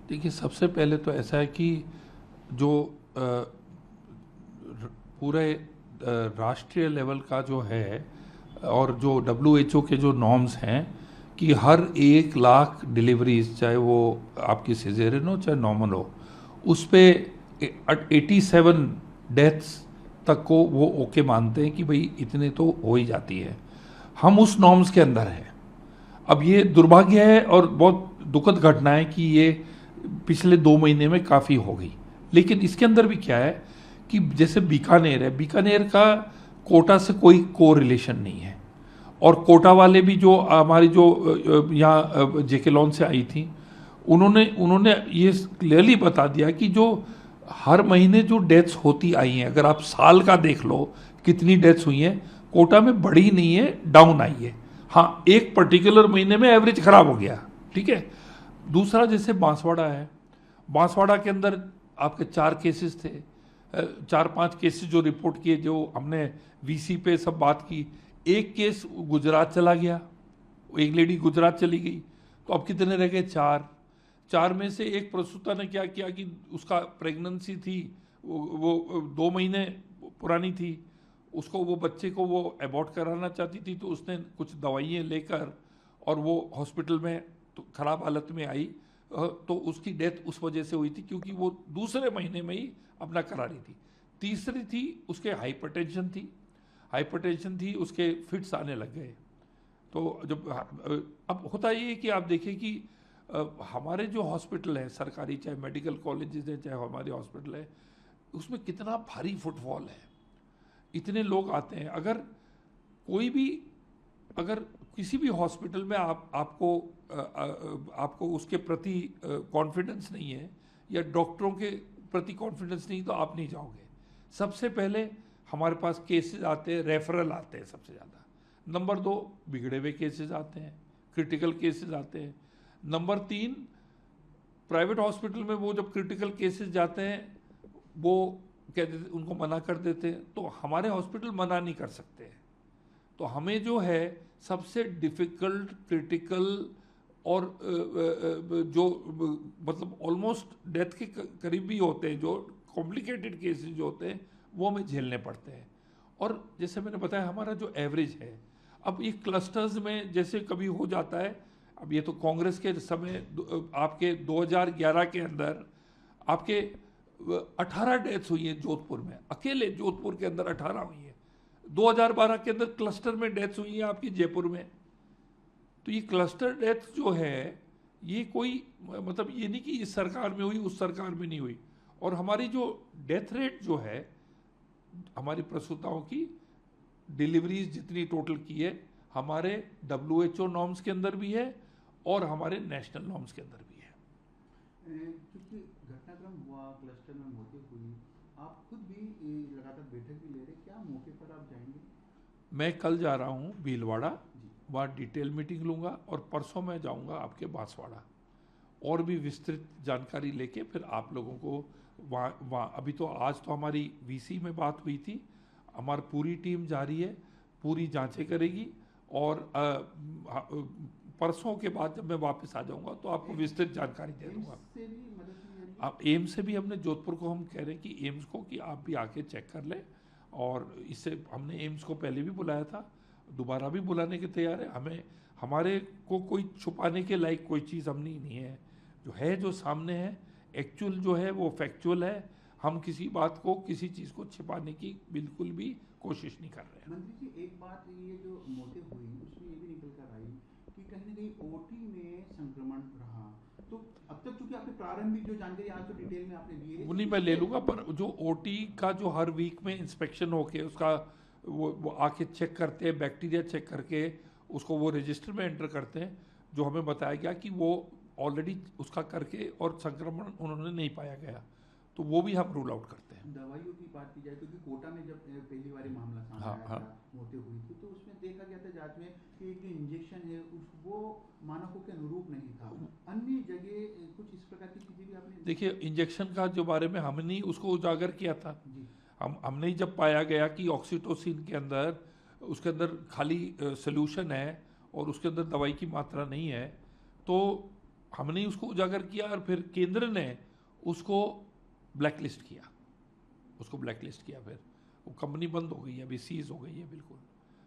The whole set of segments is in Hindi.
देखिए, सबसे पहले तो ऐसा है कि जो पूरे राष्ट्रीय लेवल का जो है और जो डब्ल्यूएचओ के जो नॉर्म्स हैं कि हर 1 लाख डिलीवरीज, चाहे वो आपकी सिजेरियन हो चाहे नॉर्मल हो, उस पे 87 डेथ्स तक को वो ओके मानते हैं कि भाई इतने तो हो ही जाती है। हम उस नॉर्म्स के अंदर हैं। अब ये दुर्भाग्य है और बहुत दुखद घटना है कि ये पिछले 2 महीने में काफ़ी हो गई। लेकिन इसके अंदर भी क्या है कि जैसे बीकानेर है, बीकानेर का कोटा से कोई को रिलेशन नहीं है। और कोटा वाले भी जो हमारी जो यहाँ जेके लॉन से आई थी, उन्होंने उन्होंने ये क्लियरली बता दिया कि जो हर महीने जो डेथ्स होती आई हैं, अगर आप साल का देख लो कितनी डेथ्स हुई हैं, कोटा में बढ़ी नहीं है, डाउन आई है। हाँ, एक पर्टिकुलर महीने में एवरेज खराब हो गया, ठीक है। दूसरा जैसे बांसवाड़ा है, बांसवाड़ा के अंदर आपके 4 केसेस थे, 4-5 केसेस जो रिपोर्ट किए, जो हमने वीसी पे सब बात की। एक केस गुजरात चला गया, एक लेडी गुजरात चली गई, तो अब कितने रह गए? 4 में से एक प्रसूता ने क्या किया कि उसका प्रेगनेंसी थी, वो 2 महीने पुरानी थी, उसको वो बच्चे को वो अबॉर्ट कराना चाहती थी, तो उसने कुछ दवाइयाँ लेकर और वो हॉस्पिटल में तो ख़राब हालत में आई, तो उसकी डेथ उस वजह से हुई थी क्योंकि वो दूसरे महीने में ही अपना करा रही थी। तीसरी थी उसके हाइपरटेंशन थी, उसके फिट्स आने लग गए। तो जब अब होता ये है कि आप देखिए कि हमारे जो हॉस्पिटल हैं सरकारी, चाहे मेडिकल कॉलेजेस हैं चाहे हमारे हॉस्पिटल है, उसमें कितना भारी फुटफॉल है, इतने लोग आते हैं। अगर कोई भी, अगर किसी भी हॉस्पिटल में आपको उसके प्रति कॉन्फिडेंस नहीं है या डॉक्टरों के प्रति कॉन्फिडेंस नहीं, तो आप नहीं जाओगे। सबसे पहले हमारे पास केसेस आते हैं, रेफरल आते हैं सबसे ज़्यादा। नंबर 2 बिगड़े हुए केसेस आते हैं, क्रिटिकल केसेस आते हैं। नंबर 3 प्राइवेट हॉस्पिटल में वो जब क्रिटिकल केसेस जाते हैं वो कह देते, उनको मना कर देते हैं, तो हमारे हॉस्पिटल मना नहीं कर सकते हैं। तो हमें जो है सबसे डिफ़िकल्ट, क्रिटिकल और जो मतलब ऑलमोस्ट डेथ के करीब भी होते हैं, जो कॉम्प्लिकेटेड केसेस जो होते हैं, वो हमें झेलने पड़ते हैं। और जैसे मैंने बताया हमारा जो एवरेज है, अब ये क्लस्टर्स में जैसे कभी हो जाता है। अब ये तो कांग्रेस के समय आपके 2011 के अंदर आपके 18 डेथ्स हुई हैं जोधपुर में, अकेले जोधपुर के अंदर 18 हुई हैं। 2012 के अंदर क्लस्टर में डेथ्स हुई हैं आपकी जयपुर में। तो ये क्लस्टर डेथ जो है, ये कोई मतलब ये नहीं कि इस सरकार में हुई उस सरकार में नहीं हुई। और हमारी जो डेथ रेट जो है, हमारी प्रसूताओं की डिलीवरीज जितनी टोटल की है, हमारे डब्ल्यूएचओ नॉर्म्स के अंदर भी है और हमारे नेशनल नॉर्म्स के अंदर भी है। क्योंकि घटनाक्रम हुआ, क्लस्टर में मौतें हुई, आप खुद भी लगातार बैठक भी ले रहे, क्या मौके पर आप जाएंगे? मैं कल जा रहा हूँ भीलवाड़ा, वहाँ डिटेल मीटिंग लूँगा और परसों मैं जाऊँगा आपके बांसवाड़ा, और भी विस्तृत जानकारी लेके फिर आप लोगों को वहाँ अभी तो आज तो हमारी वीसी में बात हुई थी, हमारी पूरी टीम जा रही है, पूरी जांचें करेगी, और परसों के बाद जब मैं वापस आ जाऊँगा तो आपको विस्तृत जानकारी दे दूँगा। आप एम्स से भी हमने जोधपुर को हम कह रहे हैं कि एम्स को कि आप भी आके चेक कर लें, और इससे हमने एम्स को पहले भी बुलाया था, दोबारा भी बुलाने के तैयार है। हमें हमारे को कोई छुपाने के लायक कोई चीज़ हमने नहीं है, जो सामने है एक्चुअल जो है वो फैक्चुअल है। हम किसी बात को, किसी चीज़ को छिपाने की बिल्कुल भी कोशिश नहीं कर रहे हैं। मंत्री जी, एक बात ये जो मौतें हुई उसमें ये भी निकल कर आई कि कहीं ना कहीं ओटी में संक्रमण रहा। तो अब तक चूंकि आपने प्रारंभिक जो जानकारी आज तो डिटेल में आपने दी है, वो नहीं मैं ले लूँगा, पर जो ओटी का जो हर वीक में इंस्पेक्शन होके उसका वो आके चेक करते हैं, बैक्टीरिया चेक करके उसको वो रजिस्टर में एंटर करते हैं, जो हमें बताया गया कि वो ऑलरेडी उसका करके और संक्रमण उन्होंने नहीं पाया गया, तो वो भी हम रूल आउट करते हैं। दवाइयों की बात की जाए, क्योंकि कोटा में जब पहली बार मामला सामने आया था, मौतें हुई थी, तो उसमें देखा गया था जांच में कि एक जो इंजेक्शन है वो मानकों के अनुरूप नहीं था। अन्य जगह कुछ इस प्रकार की चीजें भी आपने देखिए, इंजेक्शन का जो बारे में हमने ही उसको उजागर किया था। हमने ही जब पाया गया कि ऑक्सीटोसिन के अंदर उसके अंदर खाली सोल्यूशन है और उसके अंदर दवाई की मात्रा नहीं है, तो हमने उसको उजागर किया और फिर केंद्र ने उसको ब्लैकलिस्ट किया, फिर वो कंपनी बंद हो गई है, अभी सीज हो गई है बिल्कुल।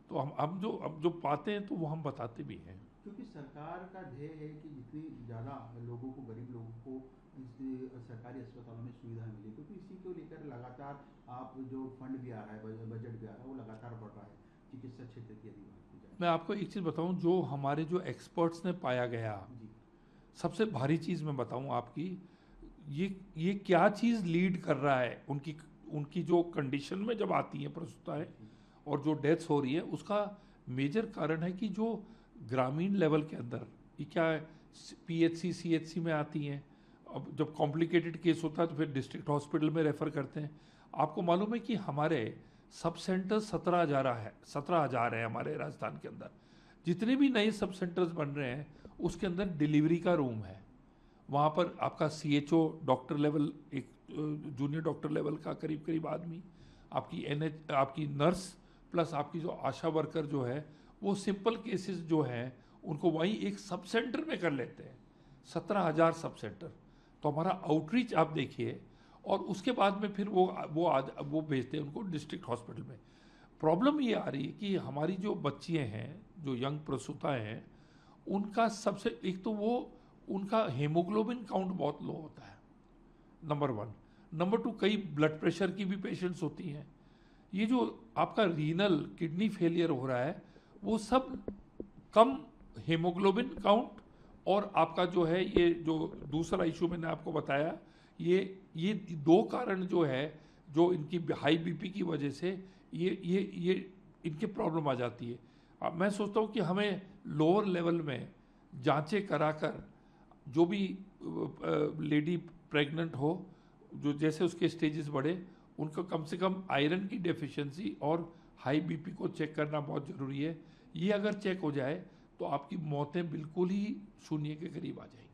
तो हम जो पाते हैं तो वो हम बताते भी हैं, क्योंकि सरकार का ध्येय है कि जितनी ज़्यादा लोगों को, गरीब लोगों को इस सरकारी अस्पतालों में सुविधा मिले, क्योंकि इसी को लेकर लगातार आप जो फंड भी आ रहा है, बजट भी आ रहा है, वो लगातार बढ़ रहा है चिकित्सा क्षेत्र की यदि बात की जाए। मैं आपको एक चीज़ बताऊं, जो हमारे जो एक्सपर्ट्स ने पाया गया, जी सबसे भारी चीज़ मैं बताऊं आपकी, ये क्या चीज़ लीड कर रहा है उनकी जो कंडीशन में जब आती है प्रसूताएं और जो डेथ्स हो रही है, उसका मेजर कारण है कि जो ग्रामीण लेवल के अंदर ये क्या है, पीएचसी सीएचसी में आती हैं। अब जब कॉम्प्लिकेटेड केस होता है तो फिर डिस्ट्रिक्ट हॉस्पिटल में रेफ़र करते हैं। आपको मालूम है कि हमारे सब सेंटर 17,000 है हमारे राजस्थान के अंदर। जितने भी नए सब सेंटर्स बन रहे हैं उसके अंदर डिलीवरी का रूम है, वहाँ पर आपका सीएचओ डॉक्टर लेवल, एक जूनियर डॉक्टर लेवल का करीब करीब आदमी, आपकी नर्स प्लस आपकी जो आशा वर्कर जो है, वो सिंपल केसेस जो हैं उनको वहीं एक सब सेंटर में कर लेते हैं। 17,000 सब सेंटर, तो हमारा आउटरीच आप देखिए। और उसके बाद में फिर वो भेजते हैं उनको डिस्ट्रिक्ट हॉस्पिटल में। प्रॉब्लम ये आ रही है कि हमारी जो बच्चियाँ हैं, जो यंग प्रसूताएँ हैं, उनका सबसे एक तो वो उनका हेमोग्लोबिन काउंट बहुत लो होता है, नंबर 1। नंबर 2, कई ब्लड प्रेशर की भी पेशेंट्स होती हैं। ये जो आपका रीनल किडनी फेलियर हो रहा है, वो सब कम हेमोग्लोबिन काउंट और आपका जो है ये जो दूसरा इशू मैंने आपको बताया, ये 2 कारण जो है, जो इनकी हाई बीपी की वजह से ये इनके प्रॉब्लम आ जाती है। अब मैं सोचता हूँ कि हमें लोअर लेवल में जांचें कराकर, जो भी लेडी प्रेग्नेंट हो, जो जैसे उसके स्टेजेस बढ़े, उनको कम से कम आयरन की डेफिशिएंसी और हाई बीपी को चेक करना बहुत ज़रूरी है। ये अगर चेक हो जाए तो आपकी मौतें बिल्कुल ही शून्य के करीब आ जाएंगी।